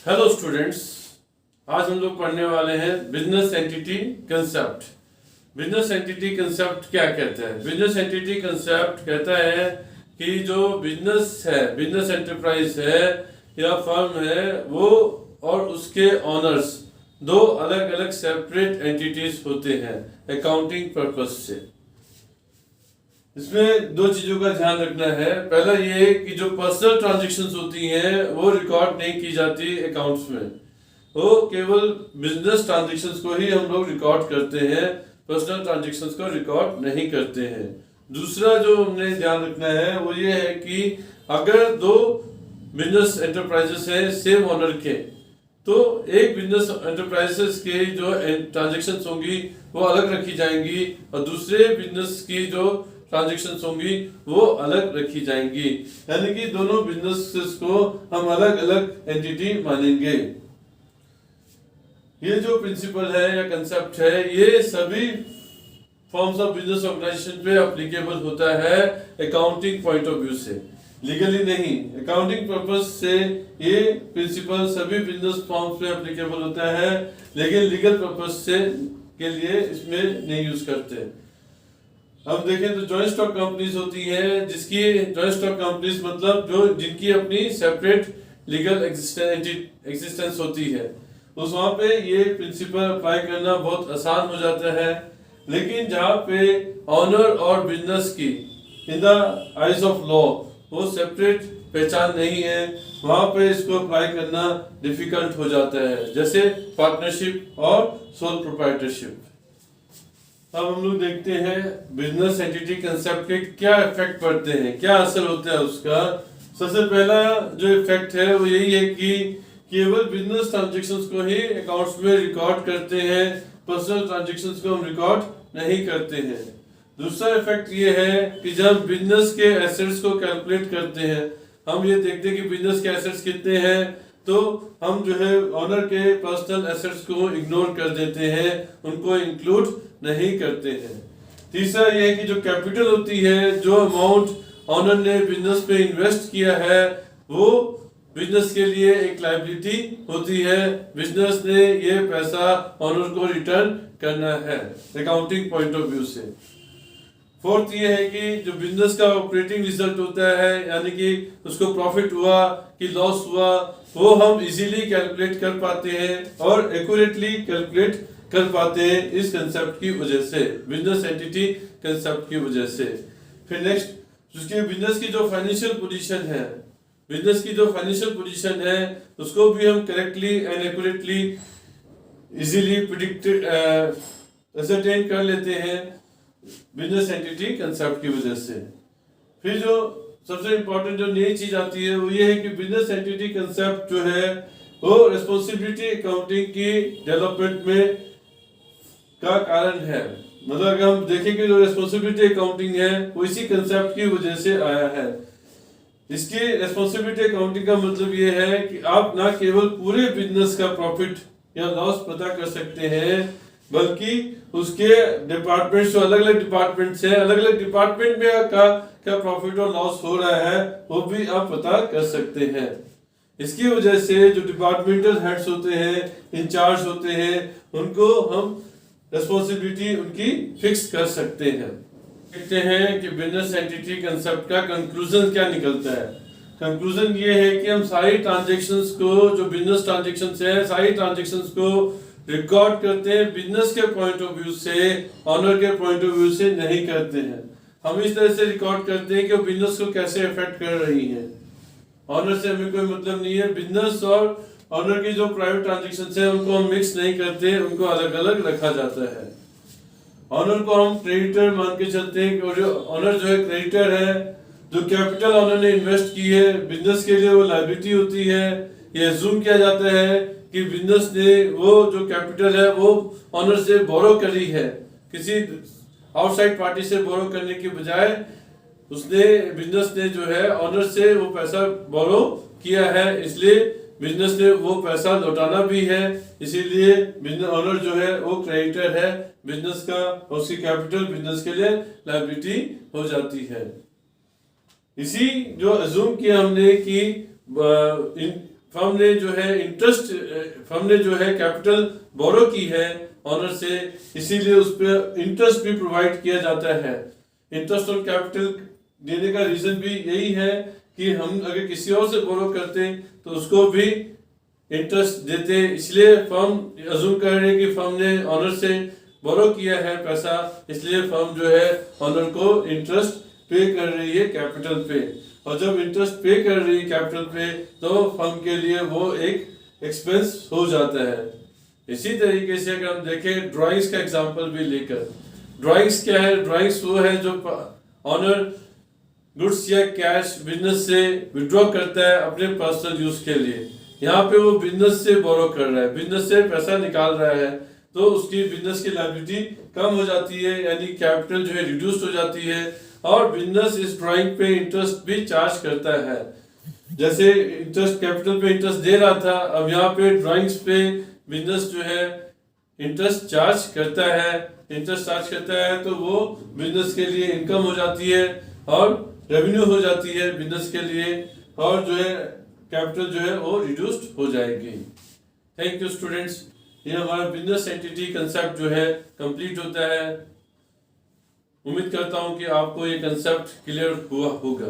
Hello students, आज हम लोग पढ़ने वाले हैं business entity concept. Business entity concept क्या कहता है? बिजनेस एंटिटी कंसेप्ट कहता है कि जो बिजनेस है, बिजनेस एंटरप्राइज है या फर्म है, वो और उसके ऑनर्स दो अलग अलग सेपरेट एंटिटीज होते हैं अकाउंटिंग पर्पस से। इसमें दो चीजों का ध्यान रखना है। पहला ये कि जो पर्सनल ट्रांजैक्शंस होती हैं वो रिकॉर्ड नहीं की जाती अकाउंट्स में, वो केवल बिजनेस ट्रांजैक्शंस को ही हम लोग रिकॉर्ड करते हैं, पर्सनल ट्रांजैक्शंस को रिकॉर्ड नहीं करते हैं। दूसरा जो हमने ध्यान रखना है वो ये है कि अगर दो बिजनेस एंटरप्राइजेस हैं सेम ऑनर के, तो एक बिजनेस एंटरप्राइजेस के जो ट्रांजैक्शंस होंगी वो अलग रखी जाएंगी और दूसरे बिजनेस की जो ट्रांजैक्शंस होंगी वो अलग रखी जाएंगी, यानी कि दोनों बिजनेसेस को हम अलग अलग एंटिटी मानेंगे। ये जो प्रिंसिपल है या कंसेप्ट है ये सभी फॉर्म्स ऑफ बिजनेस ऑर्गेनाइजेशन पे एप्लीकेबल होता है अकाउंटिंग पॉइंट ऑफ व्यू से, लीगली नहीं। अकाउंटिंग पर्पस से ये प्रिंसिपल सभी बिजनेस फॉर्म्स पे एप्लीकेबल होता है, लेकिन लीगल पर्पस से के लिए इसमें नहीं यूज करते। अब देखें तो जॉइंट स्टॉक कंपनीज होती हैं, जिसकी जॉइंट स्टॉक कंपनीज मतलब जो जिनकी अपनी सेपरेट लीगल एग्जिस्टेंस होती है, उस वहां पे ये प्रिंसिपल अप्लाई करना बहुत आसान हो जाता है। लेकिन जहाँ पे ऑनर और बिजनेस की in the eyes of law वो सेपरेट पहचान नहीं है, वहां पे इसको अप्लाई करना डिफिकल्ट हो जाता है, जैसे पार्टनरशिप और सोल प्रोप्राइटरशिप। अब हम लोग देखते हैं बिजनेस एंटिटी कंसेप्ट के क्या इफेक्ट पड़ते हैं, क्या असर होता है उसका। सबसे पहला जो इफेक्ट है वो यही है कि केवल बिजनेस ट्रांजैक्शंस को ही अकाउंट्स में रिकॉर्ड करते हैं, पर्सनल ट्रांजैक्शंस को हम रिकॉर्ड नहीं करते हैं। दूसरा इफेक्ट ये है कि जब बिजनेस के एसेट्स को कैलकुलेट करते हैं, हम ये देखते हैं कि बिजनेस के एसेट्स कितने हैं, तो हम जो है ऑनर के पर्सनल एसेट्स को इग्नोर कर देते हैं, उनको इंक्लूड नहीं करते हैं। तीसरा ये है कि जो कैपिटल होती है, जो अमाउंट ऑनर ने बिजनेस पे इन्वेस्ट किया है, वो बिजनेस के लिए एक लायबिलिटी होती है। बिजनेस ने ये पैसा ऑनर को रिटर्न करना है अकाउंटिंग पॉइंट ऑफ व्यू से। फोर्थ ये है कि जो बिजनेस का ऑपरेटिंग रिजल्ट होता है, यानी कि उसको प्रॉफिट हुआ कि लॉस हुआ, वो हम इजीली कैलकुलेट कर पाते हैं और एक्यूरेटली कैलकुलेट कर पाते हैं इस कंसेप्ट की वजह से, बिजनेस एंटिटी कंसेप्ट की वजह से। फिर नेक्स्ट उसके बिजनेस की जो फाइनेंशियल पोजीशन है, बिजनेस की जो फाइनेंशियल पोजीशन है उसको भी हम correctly and accurately easily predict ascertain कर लेते हैं बिजनेस एंटिटी कंसेप्ट की वजह से। फिर जो सबसे इंपॉर्टेंट जो नई चीज आती है वो ये है कि बिजनेस एंटिटी कंसेप्ट जो है वो रिस्पॉन्सिबिलिटी अकाउंटिंग की डेवलपमेंट में का कारण है। मतलब अगर हम देखें कि जो रिस्पॉन्सिबिलिटी अकाउंटिंग है वो इसी कंसेप्ट की वजह से आया है। इसकी रिस्पॉन्सिबिलिटी अकाउंटिंग का मतलब ये है कि आप ना केवल पूरे बिजनेस का प्रॉफिट या लॉस पता कर सकते हैं, बल्कि उसके डिपार्टमेंट्स जो अलग अलग डिपार्टमेंट्स हैं, अलग अलग डिपार्टमेंट में का क्या प्रॉफिट और लॉस हो रहा है वो भी आप पता कर सकते हैं। इसकी वजह से जो डिपार्टमेंटल हेड्स होते हैं, इंचार्ज होते हैं, उनको हम रिस्पॉन्सिबिलिटी उनकी फिक्स कर सकते हैं। देखते हैं कि बिजनेस एंटिटी कंसेप्ट का कंक्लूजन क्या निकलता है। कंक्लूजन ये है कि हम सारी ट्रांजैक्शंस को, जो बिजनेस ट्रांजैक्शंस है, सारी ट्रांजैक्शंस को रिकॉर्ड करते हैं बिजनेस के पॉइंट ऑफ व्यू से, ऑनर के पॉइंट ऑफ व्यू से नहीं करते हैं। हम इस तरह से रिकॉर्ड करते हैं कि वो बिजनेस को कैसे इफेक्ट कर रही है। ऑनर से हमें कोई मतलब नहीं है। बिजनेस और ऑनर की जो प्राइवेट ट्रांजैक्शंस है उनको हम मिक्स नहीं करते, उनको अलग अलग रखा जाता है। ऑनर को हम क्रेडिटर मान के चलते हैं कि जो ऑनर जो है क्रेडिटर है, जो कैपिटल ऑनर ने इन्वेस्ट की है बिजनेस के लिए वो लायबिलिटी होती है। ये अज्यूम किया जाता है कि बिजनेस ने वो जो कैपिटल है वो ऑनर से बोरो करी है, किसी आउटसाइड पार्टी से बोरो करने की बजाय उसने, बिजनेस ने जो है ऑनर से वो पैसा बोरो किया है, इसलिए बिजनेस ने वो पैसा लौटाना भी है, इसीलिए बिजनेस ऑनर जो है वो क्रेडिटर है बिजनेस का, और उसकी कैपिटल बिजनेस के लिए लायबिलिटी हो जाती है। इसी जो अज्यूम किया हमने कि फर्म ने जो है कैपिटल बोरो की है ऑनर से, इसीलिए उस पर इंटरेस्ट भी प्रोवाइड किया जाता है। इंटरेस्ट ऑन कैपिटल देने का रीजन भी यही है कि हम अगर किसी और से बोरो करते तो उसको भी इंटरेस्ट देते, इसलिए फर्म अज्यूम कर रही है कि फर्म ने ऑनर से बोरो किया है पैसा, इसलिए फर्म जो है ऑनर को इंटरेस्ट पे कर रही है कैपिटल पे, और जब इंटरेस्ट पे कर रही है कैपिटल पे तो फर्म के लिए वो एक एक्सपेंस हो जाता है। इसी तरीके से अगर हम देखें ड्राइंग्स का एग्जांपल भी लेकर, ड्राइंग्स क्या है? ड्राइंग्स वो है जो ऑनर गुड्स या कैश बिजनेस से विड्रॉ करता है अपने पर्सनल यूज के लिए। यहाँ पे वो बिजनेस से बोरो कर रहा है, बिजनेस से पैसा निकाल रहा है, तो उसकी बिजनेस की लायबिलिटी कम हो जाती है, यानी कैपिटल जो है रिड्यूस हो जाती है, और बिजनेस इस ड्राइंग पे इंटरेस्ट भी चार्ज करता है। जैसे इंटरेस्ट कैपिटल पे इंटरेस्ट दे रहा था, अब यहाँ पे ड्राइंग्स पे बिजनेस जो है इंटरेस्ट चार्ज करता है, तो वो बिजनेस के लिए इनकम हो जाती है और रेवेन्यू हो जाती है बिजनेस के लिए, और जो है कैपिटल जो है वो रिड्यूस्ड हो जाएगी। थैंक यू स्टूडेंट्स, ये हमारा बिजनेस एंटिटी कंसेप्ट जो है कंप्लीट होता है। उम्मीद करता हूँ कि आपको ये कंसेप्ट क्लियर हुआ होगा।